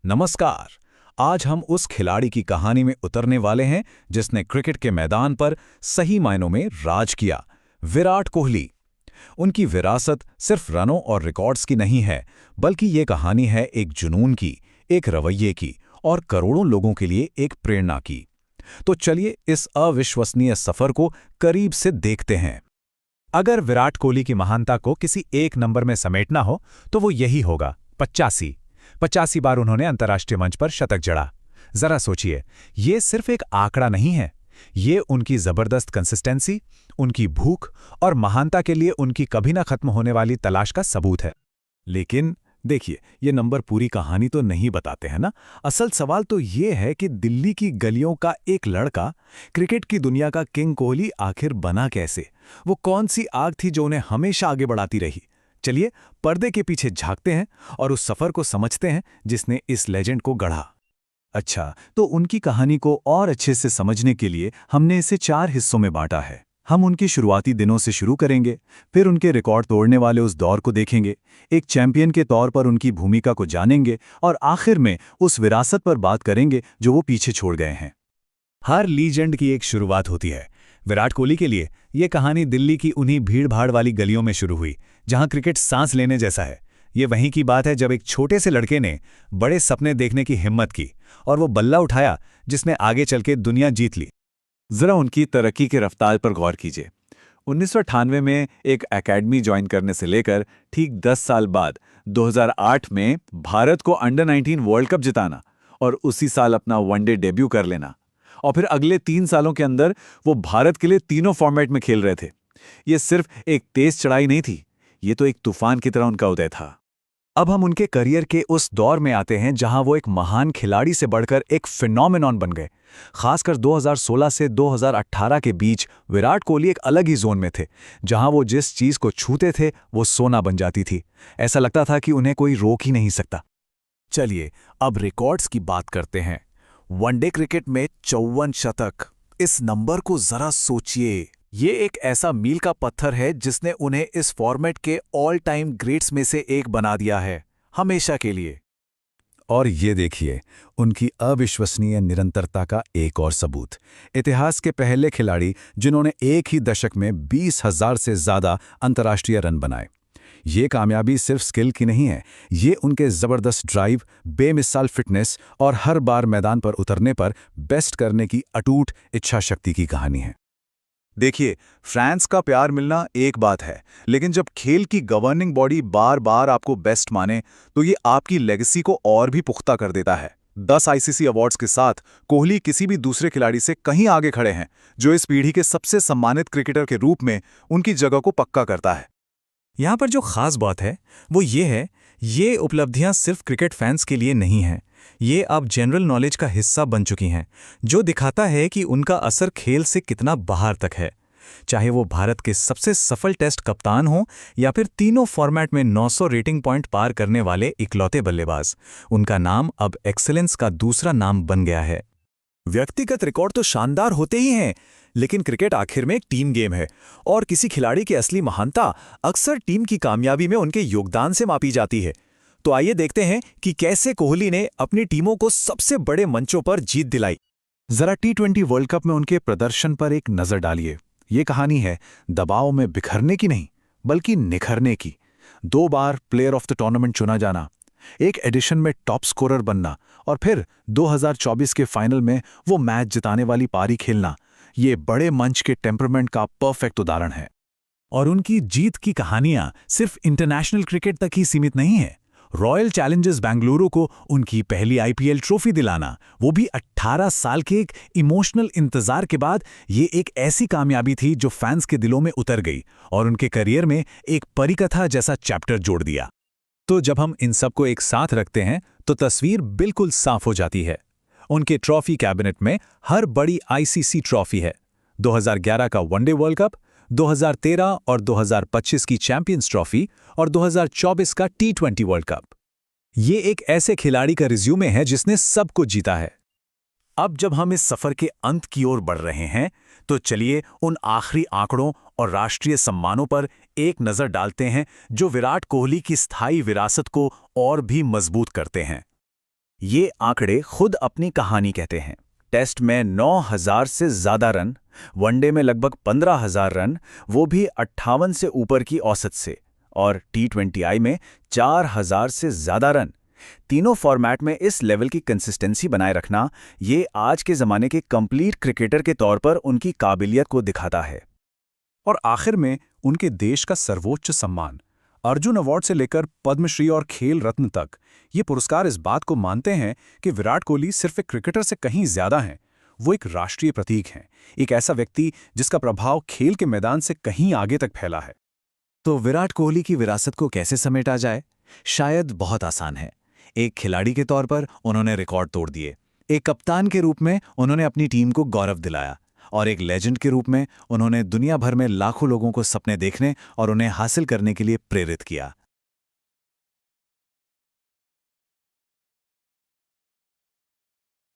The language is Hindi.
नमस्कार। आज हम उस खिलाड़ी की कहानी में उतरने वाले हैं जिसने क्रिकेट के मैदान पर सही मायनों में राज किया, विराट कोहली। उनकी विरासत सिर्फ रनों और रिकॉर्ड्स की नहीं है, बल्कि ये कहानी है एक जुनून की, एक रवैये की और करोड़ों लोगों के लिए एक प्रेरणा की। तो चलिए इस अविश्वसनीय सफर को करीब से देखते हैं। अगर विराट कोहली की महानता को किसी एक नंबर में समेटना हो तो वो यही होगा, 85। 85 बार उन्होंने अंतर्राष्ट्रीय मंच पर शतक जड़ा। जरा सोचिए, ये सिर्फ एक आंकड़ा नहीं है, ये उनकी जबरदस्त कंसिस्टेंसी, उनकी भूख और महानता के लिए उनकी कभी ना खत्म होने वाली तलाश का सबूत है। लेकिन देखिए, ये नंबर पूरी कहानी तो नहीं बताते हैं ना। असल सवाल तो ये है कि दिल्ली की गलियों का एक लड़का, क्रिकेट की दुनिया का किंग कोहली आखिर बना कैसे? वो कौन सी आग थी जो उन्हें हमेशा आगे बढ़ाती रही? चलिए पर्दे के पीछे झांकते हैं और उस सफर को समझते हैं जिसने इस लेजेंड को गढ़ा। अच्छा, तो उनकी कहानी को और अच्छे से समझने के लिए हमने इसे 4 हिस्सों में बांटा है। हम उनके शुरुआती दिनों से शुरू करेंगे, फिर उनके रिकॉर्ड तोड़ने वाले उस दौर को देखेंगे, एक चैंपियन के तौर पर उनकी भूमिका को जानेंगे और आखिर में उस विरासत पर बात करेंगे जो वो पीछे छोड़ गए हैं। हर लीजेंड की एक शुरुआत होती है। विराट कोहली के लिए ये कहानी दिल्ली की उन्हीं भीड़-भाड़ वाली गलियों में शुरू हुई, जहां क्रिकेट सांस लेने जैसा है। ये वहीं की बात है जब एक छोटे से लड़के ने बड़े सपने देखने की हिम्मत की और वो बल्ला उठाया जिसने आगे चल के दुनिया जीत ली। जरा उनकी तरक्की के रफ्तार पर गौर कीजिए। 1998 में एक एकेडमी ज्वाइन करने से लेकर ठीक 10 साल बाद 2008 में भारत को अंडर 19 वर्ल्ड कप जिताना और उसी साल अपना वनडे डेब्यू कर लेना, और फिर अगले 3 सालों के अंदर वो भारत के लिए तीनों फॉर्मेट में खेल रहे थे। ये सिर्फ एक तेज चढ़ाई नहीं थी, ये तो एक तूफान की तरह उनका उदय था। अब हम उनके करियर के उस दौर में आते हैं जहां वो एक महान खिलाड़ी से बढ़कर एक फिनोमेनॉन बन गए। खासकर 2016 से 2018 के बीच विराट कोहली एक अलग ही जोन में थे, जहां वो जिस चीज को छूते थे वो सोना बन जाती थी। ऐसा लगता था कि उन्हें कोई रोक ही नहीं सकता। चलिए अब रिकॉर्ड्स की बात करते हैं। वनडे क्रिकेट में 54 शतक, इस नंबर को जरा सोचिए। ये एक ऐसा मील का पत्थर है जिसने उन्हें इस फॉर्मेट के ऑल टाइम ग्रेट्स में से एक बना दिया है, हमेशा के लिए। और ये देखिए, उनकी अविश्वसनीय निरंतरता का एक और सबूत। इतिहास के पहले खिलाड़ी जिन्होंने एक ही दशक में 20,000 से ज्यादा अंतर्राष्ट्रीय रन बनाए। ये कामयाबी सिर्फ स्किल की नहीं है, ये उनके जबरदस्त ड्राइव, बेमिसाल फिटनेस और हर बार मैदान पर उतरने पर बेस्ट करने की अटूट इच्छा शक्ति की कहानी है। देखिए, फ्रांस का प्यार मिलना एक बात है, लेकिन जब खेल की गवर्निंग बॉडी बार बार आपको बेस्ट माने तो ये आपकी लेगेसी को और भी पुख्ता कर देता है। 10 आईसीसी अवार्ड्स के साथ कोहली किसी भी दूसरे खिलाड़ी से कहीं आगे खड़े हैं, जो इस पीढ़ी के सबसे सम्मानित क्रिकेटर के रूप में उनकी जगह को पक्का करता है। यहाँ पर जो खास बात है वो ये है, ये उपलब्धियाँ सिर्फ क्रिकेट फैंस के लिए नहीं हैं, ये अब जनरल नॉलेज का हिस्सा बन चुकी हैं, जो दिखाता है कि उनका असर खेल से कितना बाहर तक है। चाहे वो भारत के सबसे सफल टेस्ट कप्तान हो या फिर तीनों फॉर्मेट में 900 रेटिंग पॉइंट पार करने वाले इकलौते बल्लेबाज, उनका नाम अब एक्सेलेंस का दूसरा नाम बन गया है। व्यक्तिगत रिकॉर्ड तो शानदार होते ही हैं, लेकिन क्रिकेट आखिर में एक टीम गेम है और किसी खिलाड़ी की असली महानता अक्सर टीम की कामयाबी में उनके योगदान से मापी जाती है। तो आइए देखते हैं कि कैसे कोहली ने अपनी टीमों को सबसे बड़े मंचों पर जीत दिलाई। जरा T20 वर्ल्ड कप में उनके प्रदर्शन पर एक नजर डालिए। ये कहानी है दबाव में बिखरने की नहीं, बल्कि निखरने की। 2 बार प्लेयर ऑफ द टूर्नामेंट चुना जाना, एक एडिशन में टॉप स्कोरर बनना और फिर 2024 के फाइनल में वो मैच जिताने वाली पारी खेलना, ये बड़े मंच के टेम्परामेंट का परफेक्ट उदाहरण है। और उनकी जीत की कहानियां सिर्फ इंटरनेशनल क्रिकेट तक ही सीमित नहीं है। रॉयल चैलेंजर्स बेंगलुरु को उनकी पहली आईपीएल ट्रॉफी दिलाना, वो भी 18 साल के एक इमोशनल इंतजार के बाद, ये एक ऐसी कामयाबी थी जो फैंस के दिलों में उतर गई और उनके करियर में एक परिकथा जैसा चैप्टर जोड़ दिया। तो जब हम इन सब को एक साथ रखते हैं तो तस्वीर बिल्कुल साफ हो जाती है। उनके ट्रॉफी कैबिनेट में हर बड़ी आईसीसी ट्रॉफी है। 2011 का वनडे वर्ल्ड कप, 2013 और 2025 की चैंपियंस ट्रॉफी और 2024 का T20 वर्ल्ड कप। ये एक ऐसे खिलाड़ी का रिज्यूमे है जिसने सब कुछ जीता है। अब जब हम इस सफर के अंत की ओर बढ़ रहे हैं, तो चलिए उन आखिरी आंकड़ों और राष्ट्रीय सम्मानों पर एक नजर डालते हैं जो विराट कोहली की स्थायी विरासत को और भी मजबूत करते हैं। ये आंकड़े खुद अपनी कहानी कहते हैं। टेस्ट में 9,000 से ज़्यादा रन, वनडे में लगभग 15,000 रन, वो भी 58 से ऊपर की औसत से, और T20I में 4,000 से ज़्यादा रन। तीनों फॉर्मेट में इस लेवल की कंसिस्टेंसी बनाए रखना, ये आज के ज़माने के कंप्लीट क्रिकेटर के तौर पर उनकी काबिलियत को दिखाता है। और आखिर में उनके देश का सर्वोच्च सम्मान अर्जुन अवार्ड से लेकर पद्मश्री और खेल रत्न तक, ये पुरस्कार इस बात को मानते हैं कि विराट कोहली सिर्फ एक क्रिकेटर से कहीं ज्यादा हैं। वो एक राष्ट्रीय प्रतीक हैं, एक ऐसा व्यक्ति जिसका प्रभाव खेल के मैदान से कहीं आगे तक फैला है। तो विराट कोहली की विरासत को कैसे समेटा जाए? शायद बहुत आसान है। एक खिलाड़ी के तौर पर उन्होंने रिकॉर्ड तोड़ दिए, एक कप्तान के रूप में उन्होंने अपनी टीम को गौरव दिलाया, और एक लेजेंड के रूप में उन्होंने दुनिया भर में लाखों लोगों को सपने देखने और उन्हें हासिल करने के लिए प्रेरित किया।